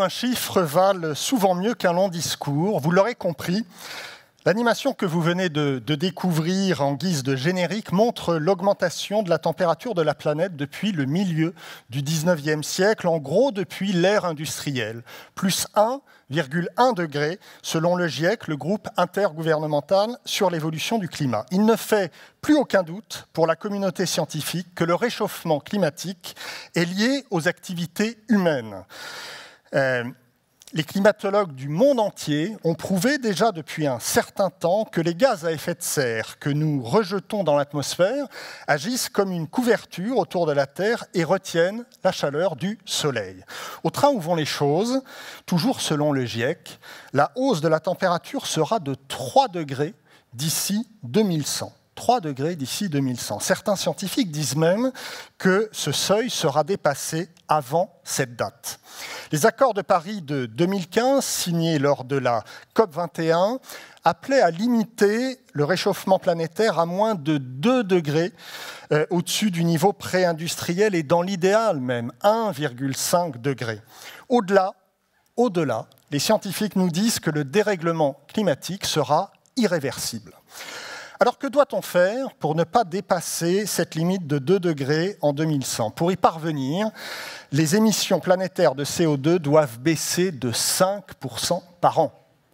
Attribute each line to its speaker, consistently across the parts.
Speaker 1: un chiffre valent souvent mieux qu'un long discours. Vous l'aurez compris, l'animation que vous venez de découvrir en guise de générique montre l'augmentation de la température de la planète depuis le milieu du 19e siècle, en gros depuis l'ère industrielle, plus 1,1 degré selon le GIEC, le groupe intergouvernemental sur l'évolution du climat. Il ne fait plus aucun doute pour la communauté scientifique que le réchauffement climatique est lié aux activités humaines. Les climatologues du monde entier ont prouvé déjà depuis un certain temps que les gaz à effet de serre que nous rejetons dans l'atmosphère agissent comme une couverture autour de la Terre et retiennent la chaleur du Soleil. Au train où vont les choses, toujours selon le GIEC, la hausse de la température sera de 3 degrés d'ici 2100. 3 degrés d'ici 2100. Certains scientifiques disent même que ce seuil sera dépassé avant cette date. Les accords de Paris de 2015, signés lors de la COP21, appelaient à limiter le réchauffement planétaire à moins de 2 degrés au-dessus du niveau pré-industriel et dans l'idéal même 1,5 degré. Au-delà, les scientifiques nous disent que le dérèglement climatique sera irréversible. Alors que doit-on faire pour ne pas dépasser cette limite de 2 degrés en 2100 ? Pour y parvenir, les émissions planétaires de CO2 doivent baisser de 5% par an.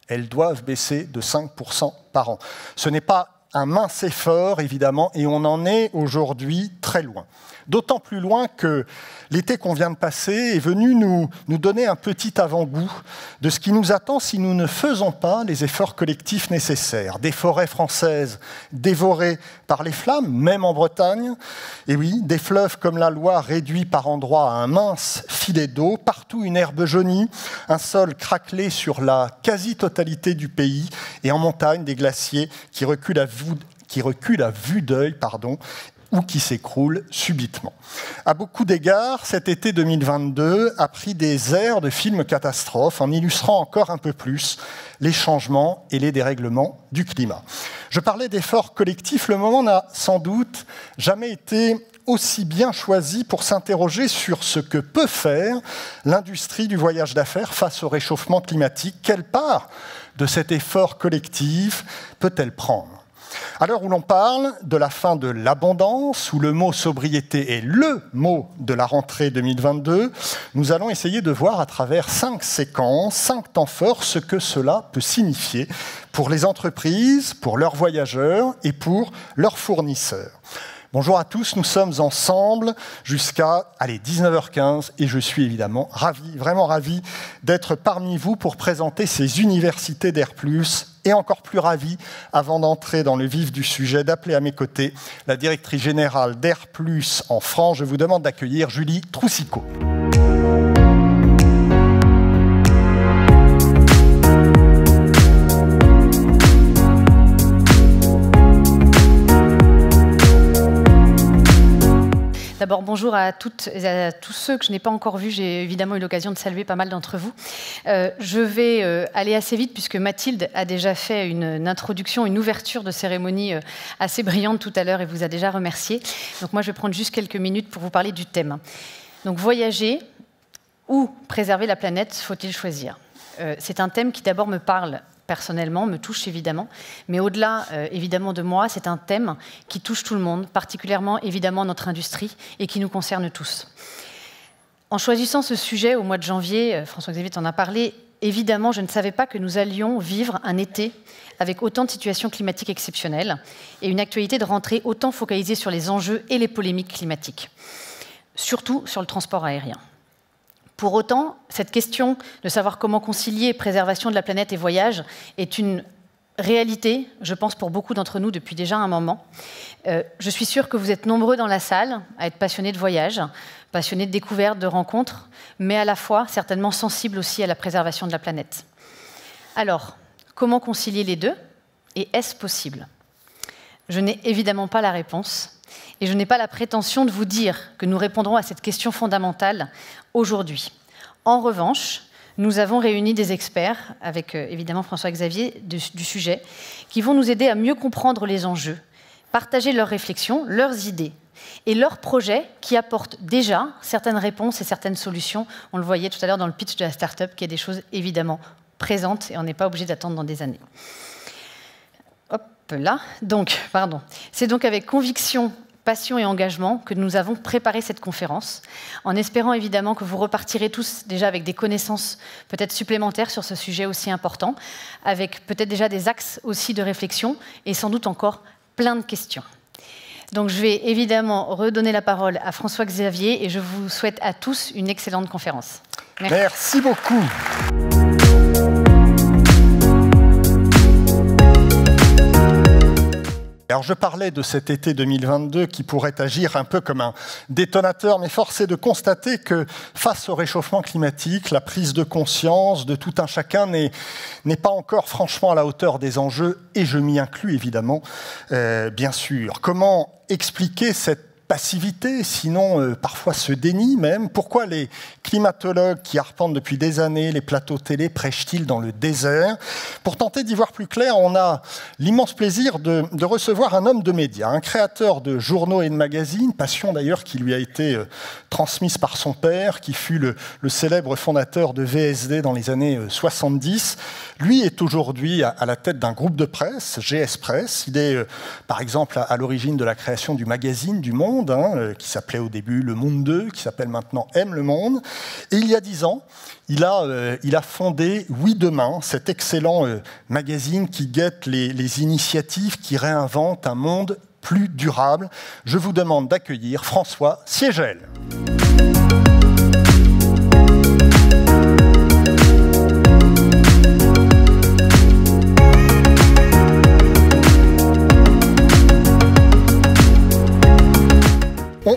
Speaker 1: Elles doivent baisser de 5% par an. Ce n'est pas un mince effort, évidemment, et on en est aujourd'hui très loin. D'autant plus loin que l'été qu'on vient de passer est venu nous donner un petit avant-goût de ce qui nous attend si nous ne faisons pas les efforts collectifs nécessaires. Des forêts françaises dévorées par les flammes, même en Bretagne. Et oui, des fleuves comme la Loire réduits par endroits à un mince filet d'eau. Partout une herbe jaunie, un sol craquelé sur la quasi-totalité du pays. Et en montagne, des glaciers qui reculent à vue d'œil, ou qui s'écroule subitement. À beaucoup d'égards, cet été 2022 a pris des airs de film catastrophe en illustrant encore un peu plus les changements et les dérèglements du climat. Je parlais d'efforts collectifs, le moment n'a sans doute jamais été aussi bien choisi pour s'interroger sur ce que peut faire l'industrie du voyage d'affaires face au réchauffement climatique. Quelle part de cet effort collectif peut-elle prendre ? À l'heure où l'on parle de la fin de l'abondance, où le mot sobriété est le mot de la rentrée 2022, nous allons essayer de voir à travers 5 séquences, 5 temps forts, ce que cela peut signifier pour les entreprises, pour leurs voyageurs et pour leurs fournisseurs. Bonjour à tous, nous sommes ensemble jusqu'à 19h15 et je suis évidemment ravi, vraiment ravi d'être parmi vous pour présenter ces universités d'Air+, et encore plus ravi, avant d'entrer dans le vif du sujet, d'appeler à mes côtés la directrice générale d'Air+ en France. Je vous demande d'accueillir Julie Troussicot.
Speaker 2: D'abord, bonjour à toutes et à tous ceux que je n'ai pas encore vus. J'ai évidemment eu l'occasion de saluer pas mal d'entre vous. Je vais aller assez vite puisque Mathilde a déjà fait une introduction, une ouverture de cérémonie assez brillante tout à l'heure et vous a déjà remercié. Donc moi, je vais prendre juste quelques minutes pour vous parler du thème. Donc voyager ou préserver la planète, faut-il choisir ? C'est un thème qui d'abord me parle personnellement, me touche évidemment, mais au-delà évidemment de moi, c'est un thème qui touche tout le monde, particulièrement évidemment notre industrie et qui nous concerne tous. En choisissant ce sujet au mois de janvier, François-Xavier t'en a parlé, évidemment je ne savais pas que nous allions vivre un été avec autant de situations climatiques exceptionnelles et une actualité de rentrée autant focalisée sur les enjeux et les polémiques climatiques, surtout sur le transport aérien. Pour autant, cette question de savoir comment concilier préservation de la planète et voyage est une réalité, je pense, pour beaucoup d'entre nous depuis déjà un moment. Je suis sûre que vous êtes nombreux dans la salle à être passionnés de voyage, passionnés de découvertes, de rencontres, mais à la fois certainement sensibles aussi à la préservation de la planète. Alors, comment concilier les deux ? Et est-ce possible ? Je n'ai évidemment pas la réponse. Et je n'ai pas la prétention de vous dire que nous répondrons à cette question fondamentale aujourd'hui. En revanche, nous avons réuni des experts, avec évidemment François-Xavier, du sujet, qui vont nous aider à mieux comprendre les enjeux, partager leurs réflexions, leurs idées et leurs projets qui apportent déjà certaines réponses et certaines solutions. On le voyait tout à l'heure dans le pitch de la start-up, qui est des choses évidemment présentes et on n'est pas obligé d'attendre dans des années. Hop là. Donc, pardon. C'est donc avec conviction, passion et engagement que nous avons préparé cette conférence, en espérant évidemment que vous repartirez tous déjà avec des connaissances peut-être supplémentaires sur ce sujet aussi important, avec peut-être déjà des axes aussi de réflexion et sans doute encore plein de questions. Donc je vais évidemment redonner la parole à François-Xavier et je vous souhaite à tous une excellente conférence.
Speaker 1: Merci beaucoup. Alors je parlais de cet été 2022 qui pourrait agir un peu comme un détonateur, mais force est de constater que face au réchauffement climatique, la prise de conscience de tout un chacun n'est pas encore franchement à la hauteur des enjeux, et je m'y inclus évidemment, bien sûr. Comment expliquer cette passivité, sinon parfois ce déni même? Pourquoi les climatologues qui arpentent depuis des années les plateaux télé prêchent-ils dans le désert? Pour tenter d'y voir plus clair, on a l'immense plaisir de recevoir un homme de médias, un créateur de journaux et de magazines, passion d'ailleurs qui lui a été transmise par son père, qui fut le célèbre fondateur de VSD dans les années 70. Lui est aujourd'hui à la tête d'un groupe de presse, GS Presse. Il est par exemple à l'origine de la création du magazine du Monde, qui s'appelait au début Le Monde 2, qui s'appelle maintenant Aime le Monde. Et il y a 10 ans, il a fondé Oui Demain, cet excellent magazine qui guette les initiatives qui réinventent un monde plus durable. Je vous demande d'accueillir François Siegel.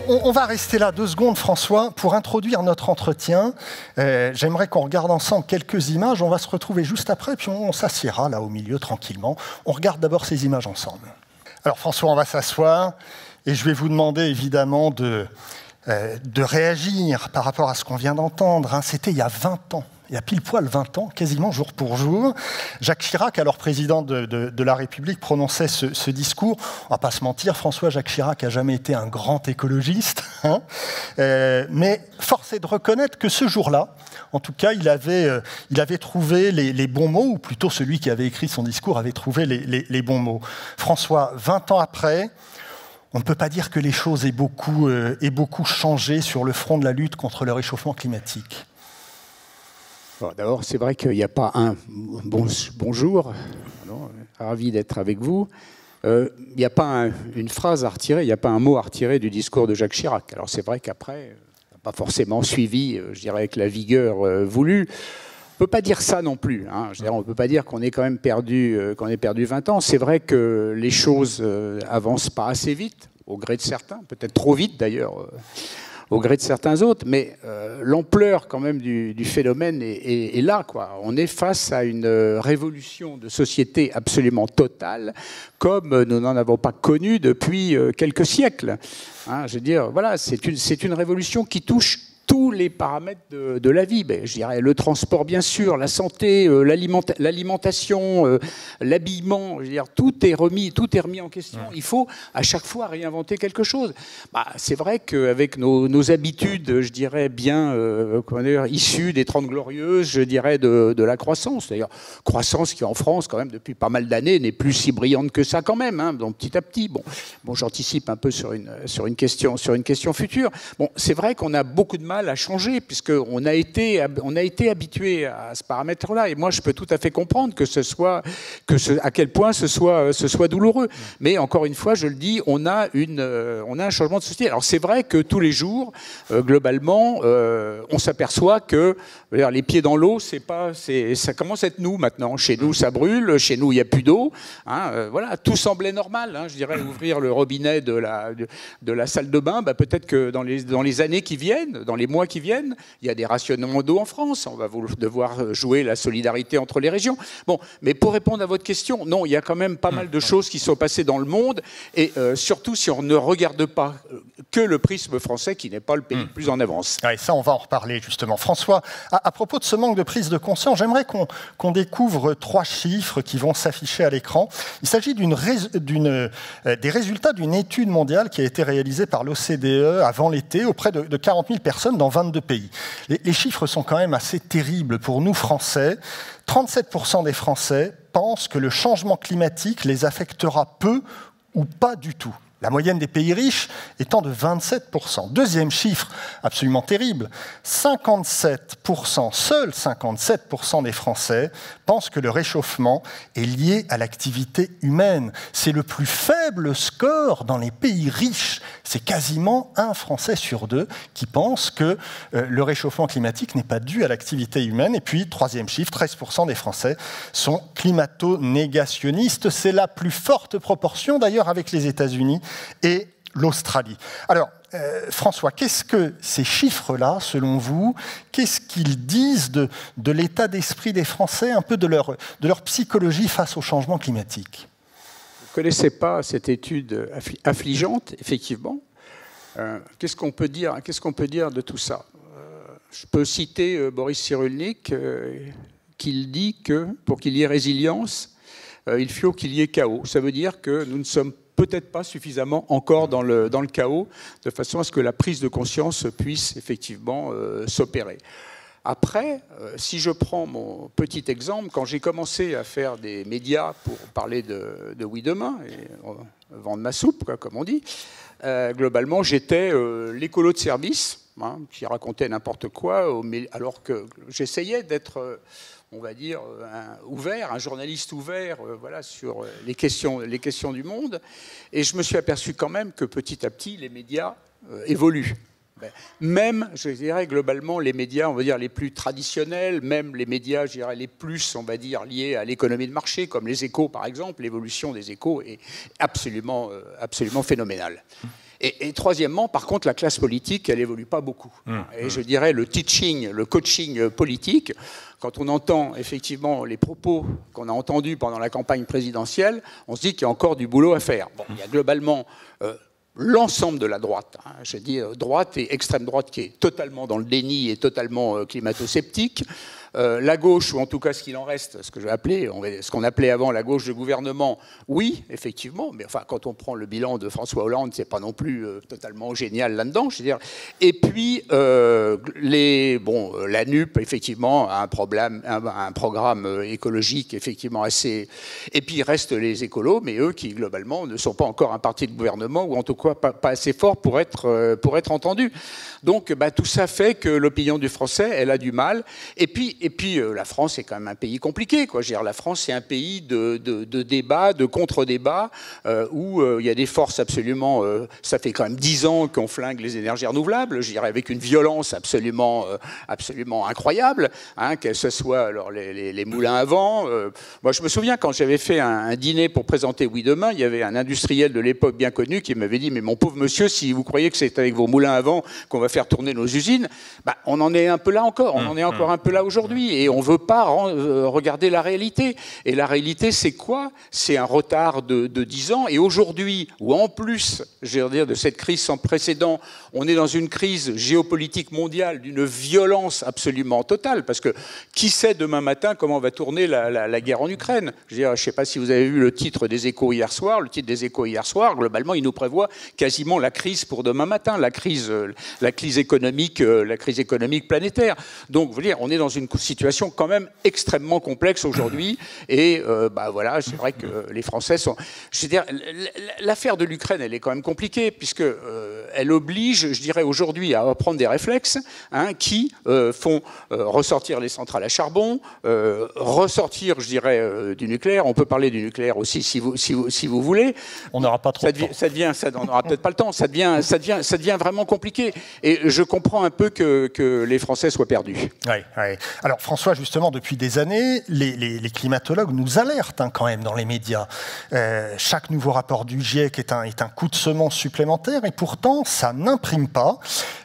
Speaker 1: On va rester là 2 secondes, François, pour introduire notre entretien. J'aimerais qu'on regarde ensemble quelques images. On va se retrouver juste après, puis on s'assiera là au milieu tranquillement. On regarde d'abord ces images ensemble. Alors François, on va s'asseoir et je vais vous demander évidemment de réagir par rapport à ce qu'on vient d'entendre. C'était il y a 20 ans. Il y a pile poil 20 ans, quasiment jour pour jour, Jacques Chirac, alors président de la République, prononçait ce discours. On ne va pas se mentir, Jacques Chirac n'a jamais été un grand écologiste, mais force est de reconnaître que ce jour-là, en tout cas, il avait trouvé les bons mots, ou plutôt celui qui avait écrit son discours avait trouvé les bons mots. François, 20 ans après, on ne peut pas dire que les choses aient beaucoup changé sur le front de la lutte contre le réchauffement climatique.
Speaker 3: D'abord, c'est vrai qu'il n'y a pas un bonjour, ravi d'être avec vous. Il n'y a pas une phrase à retirer, il n'y a pas un mot à retirer du discours de Jacques Chirac. Alors c'est vrai qu'après, on n'a pas forcément suivi, je dirais, avec la vigueur voulue. On ne peut pas dire ça non plus. On ne peut pas dire qu'on ait quand même perdu 20 ans. C'est vrai que les choses avancent pas assez vite, au gré de certains, peut-être trop vite d'ailleurs. Au gré de certains autres, mais l'ampleur quand même du phénomène est là, quoi. On est face à une révolution de société absolument totale, comme nous n'en avons pas connu depuis quelques siècles. Je veux dire, voilà, c'est une révolution qui touche tous les paramètres de la vie. Je dirais le transport, bien sûr, la santé, l'alimentation, l'habillement. Je veux dire, tout est remis en question. Il faut à chaque fois réinventer quelque chose. C'est vrai qu'avec nos habitudes, je dirais bien issues des 30 Glorieuses, je dirais de la croissance. D'ailleurs, croissance qui en France, quand même, depuis pas mal d'années, n'est plus si brillante que ça quand même. Donc petit à petit. Bon, j'anticipe un peu sur une question future. Bon, c'est vrai qu'on a beaucoup de mal à changer, puisqu'on a été habitué à ce paramètre-là. Et moi, je peux tout à fait comprendre à quel point ce soit douloureux. Mais encore une fois, je le dis, on a un changement de société. Alors c'est vrai que tous les jours, globalement, on s'aperçoit que les pieds dans l'eau, ça commence à être nous maintenant. Chez nous, ça brûle. Chez nous, il n'y a plus d'eau. Voilà, tout semblait normal. Je dirais ouvrir le robinet de la salle de bain. Peut-être que dans les années qui viennent, dans les les mois qui viennent. Il y a des rationnements d'eau en France. On va devoir jouer la solidarité entre les régions. Bon, mais pour répondre à votre question, non, il y a quand même pas mal de choses qui sont passées dans le monde. Et surtout, si on ne regarde pas que le prisme français, qui n'est pas le pays le plus en avance.
Speaker 1: Ouais, ça, on va en reparler, justement. François, à propos de ce manque de prise de conscience, j'aimerais qu'on découvre 3 chiffres qui vont s'afficher à l'écran. Il s'agit des résultats d'une étude mondiale qui a été réalisée par l'OCDE avant l'été auprès de 40 000 personnes dans 22 pays. Les chiffres sont quand même assez terribles pour nous, Français. 37% des Français pensent que le changement climatique les affectera peu ou pas du tout. La moyenne des pays riches étant de 27%. Deuxième chiffre absolument terrible, 57%, seuls 57% des Français pensent que le réchauffement est lié à l'activité humaine. C'est le plus faible score dans les pays riches. C'est quasiment 1 Français sur 2 qui pense que le réchauffement climatique n'est pas dû à l'activité humaine. Et puis, troisième chiffre, 13% des Français sont climato-négationnistes. C'est la plus forte proportion d'ailleurs avec les États-Unis et l'Australie. Alors, François, qu'est-ce que ces chiffres-là, selon vous, qu'est-ce qu'ils disent de l'état d'esprit des Français, un peu de leur psychologie face au changement climatique ?
Speaker 3: Vous ne connaissez pas cette étude affligeante, effectivement. Qu'est-ce qu'on peut dire de tout ça ? Je peux citer Boris Cyrulnik, qui dit que pour qu'il y ait résilience, il faut qu'il y ait chaos. Ça veut dire que nous ne sommes peut-être pas suffisamment encore dans le chaos, de façon à ce que la prise de conscience puisse effectivement s'opérer. Après, si je prends mon petit exemple, quand j'ai commencé à faire des médias pour parler de Oui Demain, et vendre ma soupe, quoi, comme on dit, globalement, j'étais l'écolo de service, qui racontait n'importe quoi, alors que j'essayais d'être... on va dire, un journaliste ouvert voilà, sur les questions du monde. Et je me suis aperçu quand même que petit à petit, les médias évoluent. Même, je dirais, globalement, les médias, on va dire, les plus traditionnels, même les médias, je dirais, les plus, on va dire, liés à l'économie de marché, comme les Échos, par exemple, l'évolution des Échos est absolument phénoménale. Et troisièmement, par contre, la classe politique, elle évolue pas beaucoup. Et je dirais le teaching, le coaching politique, quand on entend effectivement les propos qu'on a entendus pendant la campagne présidentielle, on se dit qu'il y a encore du boulot à faire. Bon, il y a globalement l'ensemble de la droite, je dis droite et extrême droite qui est totalement dans le déni et totalement climato-sceptique. La gauche, ou en tout cas ce qu'il en reste, ce qu'on appelait avant la gauche de gouvernement, oui, effectivement, mais enfin, quand on prend le bilan de François Hollande, c'est pas non plus totalement génial là-dedans, je veux dire. Et puis, la NUP, effectivement, a un programme écologique, effectivement, assez... Et puis, il reste les écolos, mais eux qui, globalement, ne sont pas encore un parti de gouvernement, ou en tout cas pas assez fort pour être entendus. Donc, tout ça fait que l'opinion du Français, elle a du mal. Et puis, la France est quand même un pays compliqué, quoi. Je veux dire, la France, c'est un pays de débats, de contre-débats, où il y a des forces absolument... ça fait quand même 10 ans qu'on flingue les énergies renouvelables, je dirais avec une violence absolument incroyable, que ce soit alors, les moulins à vent. Moi, je me souviens, quand j'avais fait un dîner pour présenter Oui Demain, il y avait un industriel de l'époque bien connu qui m'avait dit « Mais mon pauvre monsieur, si vous croyez que c'est avec vos moulins à vent qu'on va faire tourner nos usines, on en est un peu là encore, on en est encore un peu là aujourd'hui. Et on ne veut pas regarder la réalité. Et la réalité, c'est quoi? C'est un retard de 10 ans. Et aujourd'hui, où en plus, je veux dire, de cette crise sans précédent, on est dans une crise géopolitique mondiale d'une violence absolument totale. Parce que qui sait demain matin comment va tourner la guerre en Ukraine? Je ne sais pas si vous avez vu le titre des Échos hier soir. Le titre des Échos hier soir, globalement, il nous prévoit quasiment la crise pour demain matin, la crise économique planétaire. Donc, vous dire, on est dans une situation quand même extrêmement complexe aujourd'hui. Et voilà, c'est vrai que les Français sont... Je veux dire, l'affaire de l'Ukraine, elle est quand même compliquée, puisque elle oblige, je dirais, aujourd'hui à prendre des réflexes qui font ressortir les centrales à charbon, ressortir, je dirais, du nucléaire. On peut parler du nucléaire aussi, si vous voulez.
Speaker 1: On n'aura pas trop de temps.
Speaker 3: On n'aura peut-être pas le temps. Ça devient vraiment compliqué. Et je comprends un peu que les Français soient perdus.
Speaker 1: Oui. Alors François, justement, depuis des années, les climatologues nous alertent quand même dans les médias. Chaque nouveau rapport du GIEC est un coup de semence supplémentaire et pourtant, ça n'imprime pas.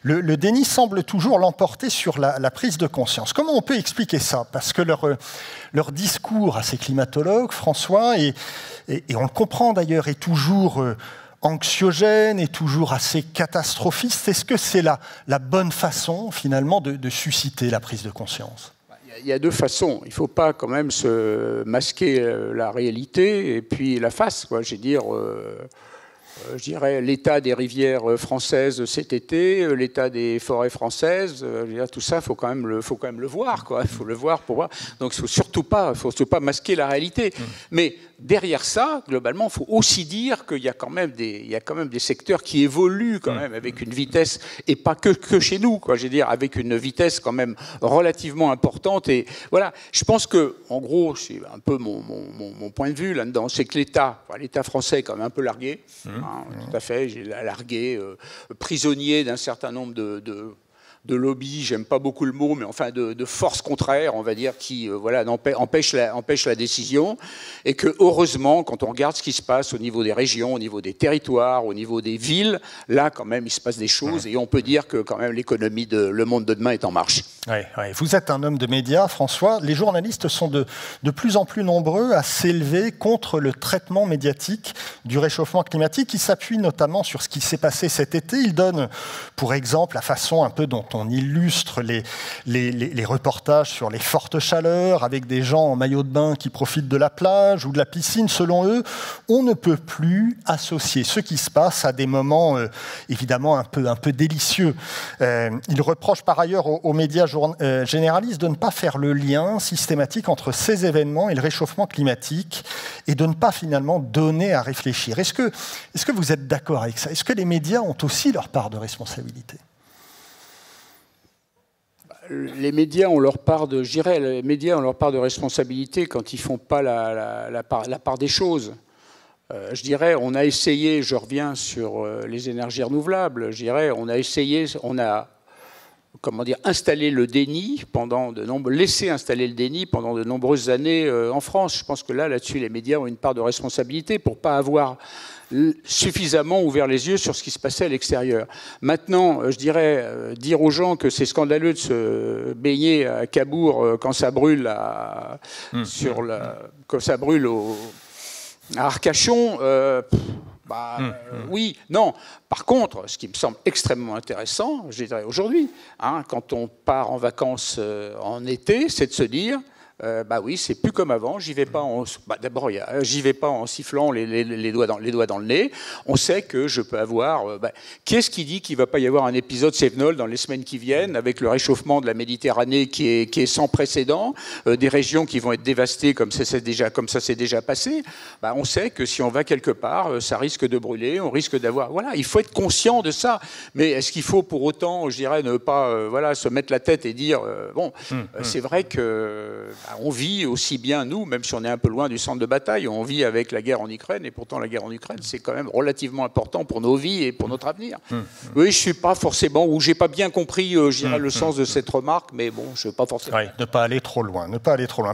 Speaker 1: Le déni semble toujours l'emporter sur la prise de conscience. Comment on peut expliquer ça? Parce que leur discours à ces climatologues, François, et on le comprend d'ailleurs, est toujours anxiogène et toujours assez catastrophiste. Est-ce que c'est la bonne façon, finalement, de susciter la prise de conscience?
Speaker 3: Il y a deux façons. Il ne faut pas quand même se masquer la réalité et puis la face, quoi. Je dirais l'état des rivières françaises cet été, l'état des forêts françaises, tout ça, faut quand même le voir, quoi. Il faut le voir pour voir. Donc, il ne faut surtout pas masquer la réalité. Mais derrière ça, globalement, il faut aussi dire qu'il y a quand même des secteurs qui évoluent quand même avec une vitesse, et pas que chez nous, quoi. Je veux dire, avec une vitesse quand même relativement importante. Et voilà, je pense que, en gros, c'est un peu mon point de vue là-dedans, c'est que l'État français est quand même un peu largué. Tout à fait, j'ai largué, prisonnier d'un certain nombre de lobbies, j'aime pas beaucoup le mot, mais enfin de forces contraires, on va dire, qui empêchent la décision. Et que, heureusement, quand on regarde ce qui se passe au niveau des régions, au niveau des territoires, au niveau des villes, là, quand même, il se passe des choses et on peut dire que, quand même, l'économie le monde de demain est en marche.
Speaker 1: Ouais. Vous êtes un homme de médias, François. Les journalistes sont de plus en plus nombreux à s'élever contre le traitement médiatique du réchauffement climatique, qui s'appuie notamment sur ce qui s'est passé cet été. Ils donnent, pour exemple, la façon un peu dont on illustre les reportages sur les fortes chaleurs avec des gens en maillot de bain qui profitent de la plage ou de la piscine. Selon eux, on ne peut plus associer ce qui se passe à des moments évidemment un peu délicieux. Ils reprochent par ailleurs aux médias généralistes de ne pas faire le lien systématique entre ces événements et le réchauffement climatique et de ne pas finalement donner à réfléchir. Est-ce que vous êtes d'accord avec ça? Est-ce que les médias ont aussi leur part de responsabilité?
Speaker 3: Les médias ont leur part de responsabilité quand ils ne font pas la part des choses. Je dirais, on a essayé, je reviens sur les énergies renouvelables, on a installé le déni laissé installer le déni pendant de nombreuses années en France. Je pense que là-dessus, les médias ont une part de responsabilité pour ne pas avoir suffisamment ouvert les yeux sur ce qui se passait à l'extérieur. Maintenant, je dirais, dire aux gens que c'est scandaleux de se baigner à Cabourg quand ça brûle quand ça brûle à Arcachon, oui, non. Par contre, ce qui me semble extrêmement intéressant, je dirais aujourd'hui, quand on part en vacances en été, c'est de se dire, oui, c'est plus comme avant. J'y vais pas j'y vais pas en sifflant les doigts dans le nez. On sait que je peux avoir. Qui est-ce qui dit qu'il va pas y avoir un épisode Cévenol dans les semaines qui viennent, avec le réchauffement de la Méditerranée qui est sans précédent, des régions qui vont être dévastées comme ça s'est déjà passé. On sait que si on va quelque part, ça risque de brûler. On risque d'avoir. Voilà, il faut être conscient de ça. Mais est-ce qu'il faut pour autant, je dirais, ne pas se mettre la tête et dire c'est vrai que on vit aussi bien, nous, même si on est un peu loin du centre de bataille, on vit avec la guerre en Ukraine, et pourtant la guerre en Ukraine, c'est quand même relativement important pour nos vies et pour notre avenir. Oui, je ne suis pas forcément, ou je n'ai pas bien compris, le sens de cette remarque, mais bon, je ne sais pas forcément.
Speaker 1: Oui, ne pas aller trop loin,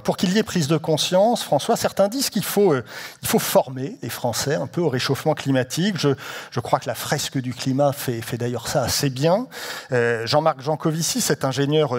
Speaker 1: Pour qu'il y ait prise de conscience, François, certains disent qu'il faut former les Français un peu au réchauffement climatique. Je crois que la fresque du climat fait d'ailleurs ça assez bien. Jean-Marc Jancovici, cet ingénieur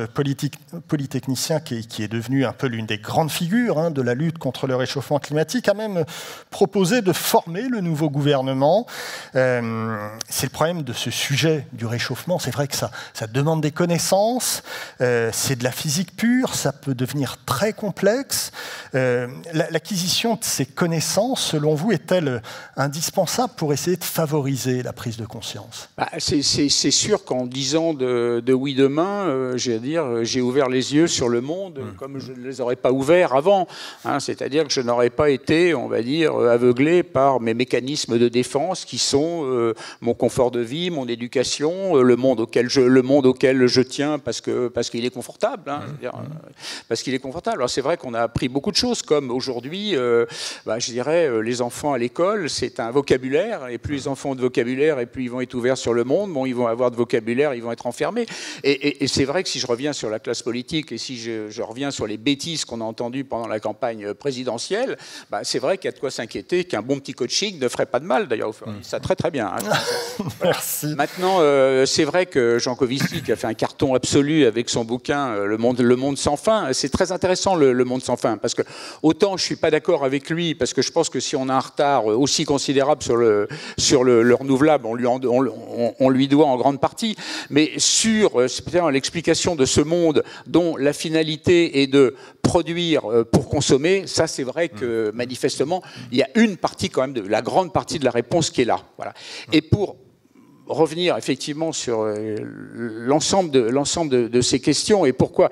Speaker 1: polytechnicien qui est devenu un peu l'une des grandes figures de la lutte contre le réchauffement climatique, a même proposé de former le nouveau gouvernement. C'est le problème de ce sujet du réchauffement. C'est vrai que ça demande des connaissances, c'est de la physique pure, ça peut devenir très complexe. L'acquisition de ces connaissances, selon vous, est-elle indispensable pour essayer de favoriser la prise de conscience?
Speaker 3: C'est sûr qu'en 10 ans de Oui Demain, j'ai ouvert les yeux sur le monde comme je ne les aurais pas ouverts avant. Hein, c'est-à-dire que je n'aurais pas été, on va dire, aveuglé par mes mécanismes de défense qui sont mon confort de vie, mon éducation, le monde auquel je tiens parce qu'il est confortable. Hein, parce qu'il est confortable. Alors c'est vrai qu'on a appris beaucoup de choses, comme aujourd'hui, je dirais, les enfants à l'école, c'est un vocabulaire, et plus les enfants ont de vocabulaire, et plus ils vont être ouverts sur le monde, bon, ils vont avoir de vocabulaire, ils vont être enfermés. Et c'est vrai que si je reviens sur la classe politique, et si je reviens sur les bêtises qu'on a entendues pendant la campagne présidentielle, c'est vrai qu'il y a de quoi s'inquiéter qu'un bon petit coaching ne ferait pas de mal, d'ailleurs. Ça très très bien. Hein,
Speaker 1: Merci.
Speaker 3: Maintenant, c'est vrai que Jean Covici, qui a fait un carton absolu avec son bouquin Le monde sans fin, c'est très intéressant le monde sans fin, parce que autant je suis pas d'accord avec lui, parce que je pense que si on a un retard aussi considérable sur le renouvelable, on lui doit en grande partie, mais sur l'explication de ce monde dont la finalité est de produire pour consommer, ça c'est vrai que manifestement il y a une partie quand même, la grande partie de la réponse qui est là. Voilà. Et pour revenir effectivement sur l'ensemble de ces questions et pourquoi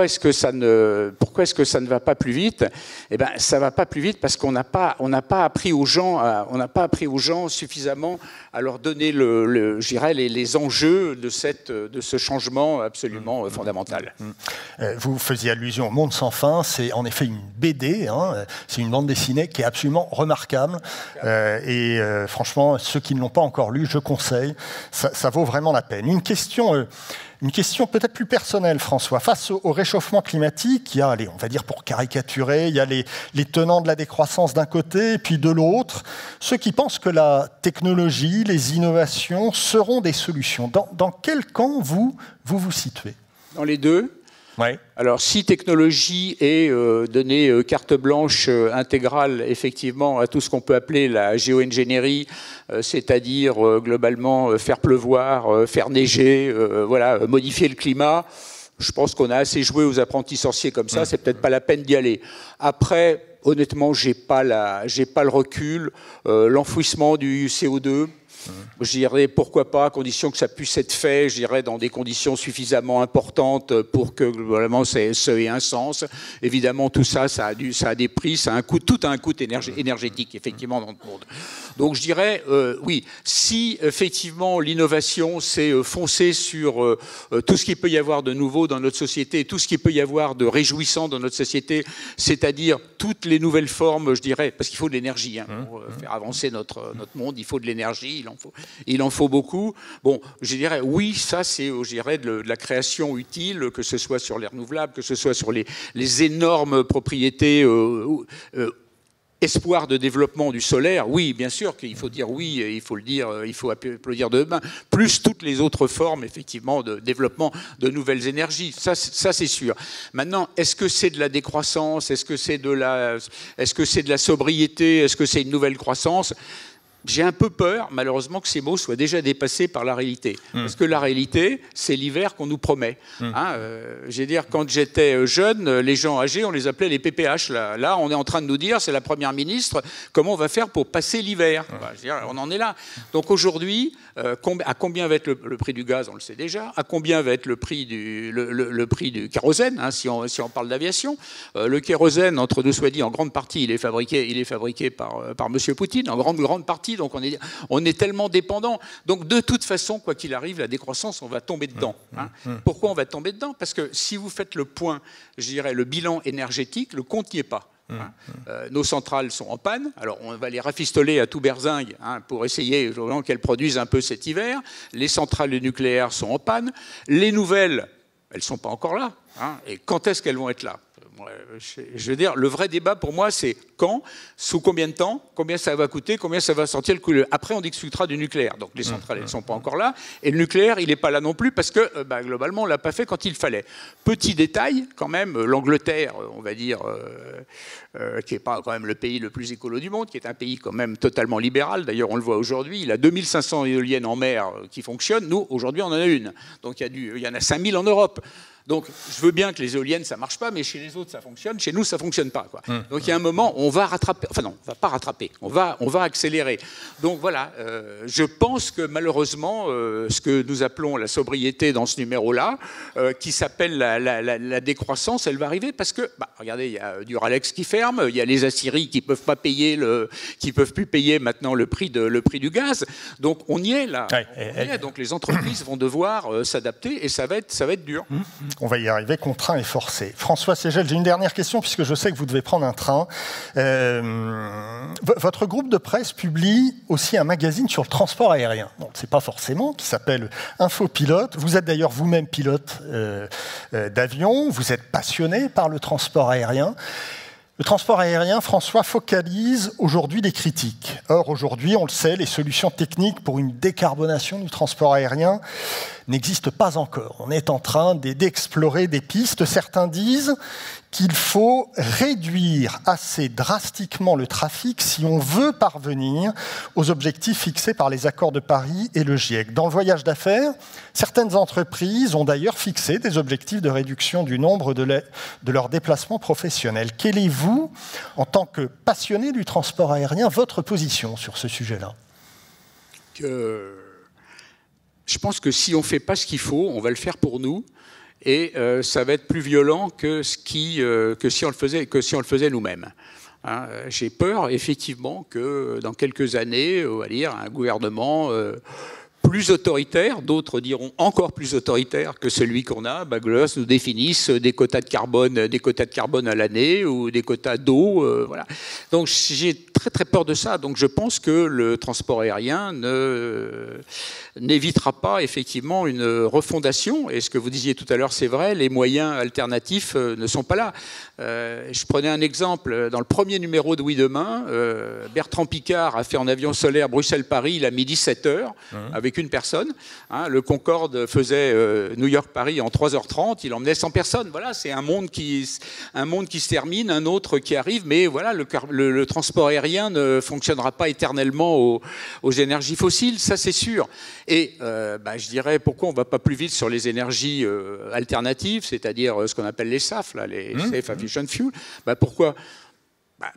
Speaker 3: est-ce que ça ne va pas plus vite. Eh ben ça va pas plus vite parce qu'on n'a pas appris aux gens suffisamment à leur donner je dirais les enjeux de ce changement absolument fondamental.
Speaker 1: Vous faisiez allusion au Monde sans fin, c'est en effet une BD, hein, c'est une bande dessinée qui est absolument remarquable et franchement ceux qui ne l'ont pas encore lu, je conseille. Ça vaut vraiment la peine. Une question peut-être plus personnelle, François. Face au réchauffement climatique, il y a, on va dire pour caricaturer, il y a les tenants de la décroissance d'un côté, et puis de l'autre, ceux qui pensent que la technologie, les innovations seront des solutions. Dans quel camp vous situez?
Speaker 3: Dans les deux.
Speaker 1: Ouais.
Speaker 3: Alors, si technologie est donner carte blanche intégrale, effectivement, à tout ce qu'on peut appeler la géo-ingénierie, c'est-à-dire globalement faire pleuvoir, faire neiger, voilà, modifier le climat, je pense qu'on a assez joué aux apprentis sorciers comme ça, c'est peut-être pas la peine d'y aller. Après, honnêtement, j'ai pas le recul. L'enfouissement du CO2, je dirais pourquoi pas, à condition que ça puisse être fait, je dirais dans des conditions suffisamment importantes pour que globalement ça ait un sens. Évidemment, tout ça, ça a des prix, ça a un coût, tout a un coût énergétique, effectivement, dans le monde. Donc je dirais, oui, si effectivement l'innovation, c'est foncer sur tout ce qu'il peut y avoir de nouveau dans notre société, tout ce qu'il peut y avoir de réjouissant dans notre société, c'est-à-dire toutes les nouvelles formes, je dirais, parce qu'il faut de l'énergie, hein, pour faire avancer notre monde, il faut de l'énergie, il en faut beaucoup. Bon, je dirais, oui, ça c'est, je dirais, de la création utile, que ce soit sur les renouvelables, que ce soit sur les énormes propriétés espoir de développement du solaire, oui, bien sûr qu'il faut dire oui, il faut le dire, il faut applaudir de main, plus toutes les autres formes, effectivement, de développement de nouvelles énergies. Ça c'est sûr. Maintenant, est-ce que c'est de la décroissance? Est-ce que c'est de la sobriété? Est-ce que c'est une nouvelle croissance? J'ai un peu peur, malheureusement, que ces mots soient déjà dépassés par la réalité. Parce que la réalité, c'est l'hiver qu'on nous promet. Hein, je veux dire, quand j'étais jeune, les gens âgés, on les appelait les PPH. Là, on est en train de nous dire, c'est la Première ministre, comment on va faire pour passer l'hiver. Je veux dire, on en est là. Donc aujourd'hui, à combien va être le prix du gaz? On le sait déjà. À combien va être le prix du kérosène, hein, si on parle d'aviation? Le kérosène, entre deux soit dit, en grande partie, il est fabriqué par M. Poutine, en grande partie. Donc on est tellement dépendant. Donc de toute façon, quoi qu'il arrive, la décroissance, on va tomber dedans. Hein. Pourquoi on va tomber dedans? Parce que si vous faites le point, je dirais le bilan énergétique, le compte n'y est pas. Hein. Nos centrales sont en panne. Alors on va les rafistoler à tout berzingue, hein, pour essayer qu'elles produisent un peu cet hiver. Les centrales nucléaires sont en panne. Les nouvelles, elles ne sont pas encore là. Hein. Et quand est-ce qu'elles vont être là? Je veux dire, le vrai débat pour moi, c'est quand, sous combien de temps, combien ça va coûter, combien ça va sortir le coût. Après, on discutera du nucléaire. Donc les centrales, elles ne sont pas encore là. Et le nucléaire, il n'est pas là non plus parce que, globalement, on ne l'a pas fait quand il fallait. Petit détail, quand même, l'Angleterre, on va dire, qui n'est pas quand même le pays le plus écolo du monde, qui est un pays quand même totalement libéral. D'ailleurs, on le voit aujourd'hui, il a 2500 éoliennes en mer qui fonctionnent. Nous, aujourd'hui, on en a une. Donc il y en a 5000 en Europe. Donc, je veux bien que les éoliennes, ça ne marche pas, mais chez les autres, ça fonctionne. Chez nous, ça ne fonctionne pas, quoi. Donc, il y a un moment, on va rattraper. Enfin, non, on ne va pas rattraper. On va accélérer. Donc, voilà. Je pense que, malheureusement, ce que nous appelons la sobriété dans ce numéro-là, qui s'appelle la décroissance, elle va arriver parce que, regardez, il y a Duralex qui ferme, il y a les aciéries qui ne peuvent plus payer maintenant le prix du gaz. Donc, on y est, là. Ouais, donc, les entreprises vont devoir s'adapter et ça va être dur.
Speaker 1: On va y arriver, contraint et forcé. François Ségel, j'ai une dernière question puisque je sais que vous devez prendre un train. Votre groupe de presse publie aussi un magazine sur le transport aérien. Bon, on ne sait pas forcément, qui s'appelle Infopilote. Vous êtes d'ailleurs vous-même pilote d'avion. Vous êtes passionné par le transport aérien. Le transport aérien, François, focalise aujourd'hui les critiques. Or, aujourd'hui, on le sait, les solutions techniques pour une décarbonation du transport aérien n'existent pas encore. On est en train d'explorer des pistes. Certains disent qu'il faut réduire assez drastiquement le trafic si on veut parvenir aux objectifs fixés par les accords de Paris et le GIEC. Dans le voyage d'affaires, certaines entreprises ont d'ailleurs fixé des objectifs de réduction du nombre de leurs déplacements professionnels. Quelle est, vous, en tant que passionné du transport aérien, votre position sur ce sujet-là ?
Speaker 3: Je pense que si on ne fait pas ce qu'il faut, on va le faire pour nous. Et ça va être plus violent que si on le faisait nous-mêmes. Hein, j'ai peur, effectivement, que dans quelques années, on va dire, un gouvernement plus autoritaire, d'autres diront encore plus autoritaire que celui qu'on a, nous définisse des quotas de carbone à l'année ou des quotas d'eau. Voilà. Donc j'ai très très peur de ça. Donc je pense que le transport aérien n'évitera pas effectivement une refondation. Et ce que vous disiez tout à l'heure, c'est vrai, les moyens alternatifs ne sont pas là. Je prenais un exemple. Dans le premier numéro de Oui Demain, Bertrand Piccard a fait en avion solaire Bruxelles-Paris, il a mis 17 heures avec une personne. Hein, le Concorde faisait New York-Paris en 3h30, il emmenait 100 personnes. Voilà, c'est un monde qui se termine, un autre qui arrive, mais voilà, le transport aérien ne fonctionnera pas éternellement aux énergies fossiles, ça c'est sûr. Et je dirais, pourquoi on ne va pas plus vite sur les énergies alternatives, c'est-à-dire ce qu'on appelle les SAF, là, les Safe Aviation Fuel. Pourquoi ?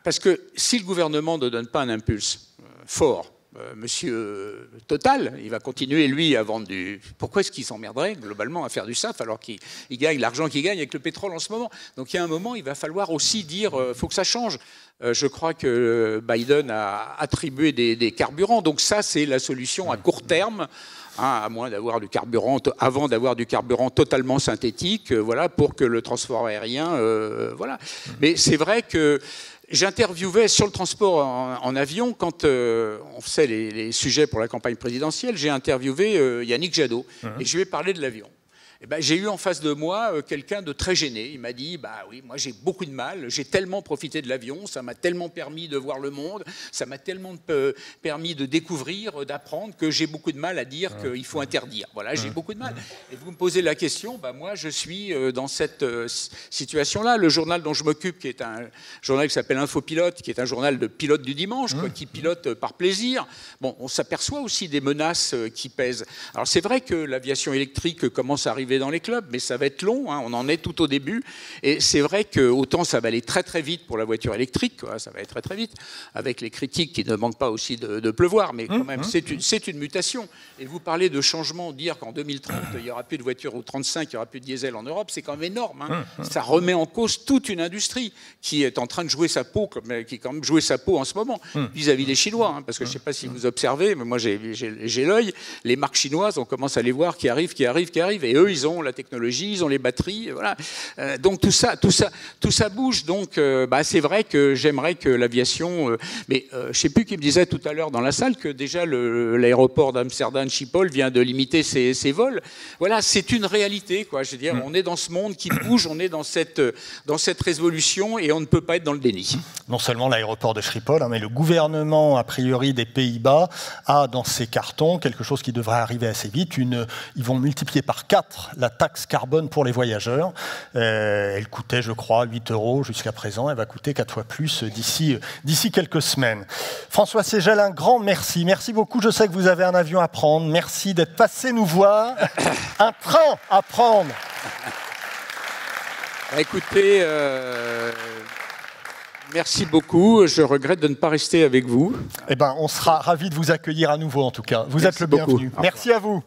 Speaker 3: Parce que si le gouvernement ne donne pas un impulse fort, Monsieur Total, il va continuer, lui, à vendre du... Pourquoi est-ce qu'il s'emmerderait, globalement, à faire du SAF, alors qu'il gagne l'argent qu'il gagne avec le pétrole en ce moment ? Donc, il y a un moment, il va falloir aussi dire, faut que ça change. Je crois que Biden a attribué des carburants. Donc, ça, c'est la solution à court terme, hein, à moins d'avoir du carburant, avant d'avoir du carburant totalement synthétique, voilà, pour que le transport aérien... voilà. Mais c'est vrai que j'interviewais sur le transport en avion, quand on faisait les sujets pour la campagne présidentielle, j'ai interviewé Yannick Jadot et je lui ai parlé de l'avion. J'ai eu en face de moi quelqu'un de très gêné. Il m'a dit, oui, moi j'ai beaucoup de mal, j'ai tellement profité de l'avion, ça m'a tellement permis de voir le monde, ça m'a tellement permis de découvrir, d'apprendre, que j'ai beaucoup de mal à dire qu'il faut interdire. Voilà, j'ai beaucoup de mal. Et vous me posez la question, moi je suis dans cette situation-là. Le journal dont je m'occupe, qui est un journal qui s'appelle Infopilote, qui est un journal de pilote du dimanche, qui pilote par plaisir, on s'aperçoit aussi des menaces qui pèsent. Alors c'est vrai que l'aviation électrique commence à arriver dans les clubs, mais ça va être long, hein, on en est tout au début, et c'est vrai que autant ça va aller très très vite pour la voiture électrique, quoi, ça va aller très très vite, avec les critiques qui ne manquent pas aussi de pleuvoir, mais quand même c'est une mutation. Et vous parlez de changement, dire qu'en 2030 il n'y aura plus de voitures, ou 35 il n'y aura plus de diesel en Europe, c'est quand même énorme, hein. Ça remet en cause toute une industrie qui est en train de jouer sa peau, qui quand même joué sa peau en ce moment, vis-à-vis des Chinois, hein, parce que je ne sais pas si vous observez, mais moi j'ai l'œil, les marques chinoises, on commence à les voir qui arrivent, et eux ils ont la technologie, ils ont les batteries, voilà. Donc tout ça bouge. Donc c'est vrai que j'aimerais que l'aviation... mais je ne sais plus qui me disait tout à l'heure dans la salle que déjà l'aéroport d'Amsterdam Schiphol vient de limiter ses vols. Voilà, c'est une réalité, quoi. Je veux dire, on est dans ce monde qui bouge, on est dans cette révolution et on ne peut pas être dans le déni.
Speaker 1: Non seulement l'aéroport de Schiphol, mais le gouvernement, a priori, des Pays-Bas a dans ses cartons quelque chose qui devrait arriver assez vite. Ils vont multiplier par 4 la taxe carbone pour les voyageurs. Elle coûtait, je crois, 8 € jusqu'à présent. Elle va coûter 4 fois plus d'ici quelques semaines. François Ségel, un grand merci. Merci beaucoup. Je sais que vous avez un avion à prendre. Merci d'être passé nous voir. Un train à prendre.
Speaker 3: Écoutez, merci beaucoup. Je regrette de ne pas rester avec vous.
Speaker 1: Eh ben, on sera ravis de vous accueillir à nouveau, en tout cas. Vous êtes le
Speaker 3: beaucoup.
Speaker 1: bienvenu. Merci à vous.